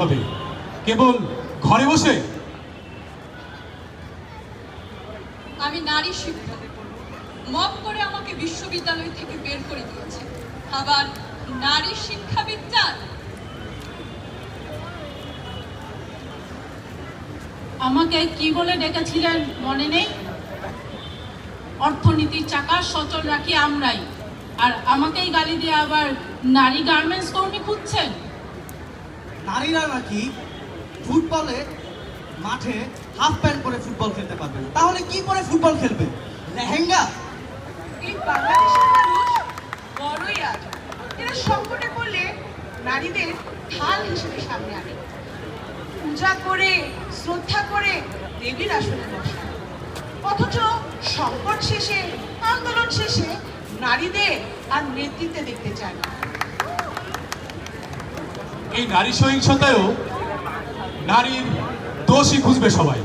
হবে কেবল ঘরে বসে? আমি নারী শিক্ষা মব করে আমাকে বিশ্ববিদ্যালয় থেকে বের করে দিয়েছে, আবার নারী শিক্ষাবিদ। আমাকে কি বলে ডেকেছিলেন মনে নেই? অর্থনীতির চাকা সচল রাখি আমরাই, আর আমাকেই গালি দিয়ে আবার নারী গার্মেন্টস কর্মী খুঁজছেন। নারীরা নাকি ফুটবলে মাঠে হাফ প্যান্ট পরে ফুটবল খেলতে পারবে না, তাহলে কি পরে ফুটবল খেলবে? লেহেঙ্গা? এই বাংলাদেশের মানুষ বড়ই আজ এরা সংকটে পড়লে নারীদের ঢাল হিসেবে সামনে আনে, পূজা করে শ্রদ্ধা করে দেবীর আসনে বসে, অথচ সংকট শেষে আন্দোলন শেষে নারীদের আর নেতৃত্বে দেখতে চায় না। এই নারী সহিংসতায়ও নারীর দোষই খুঁজবে সবাই।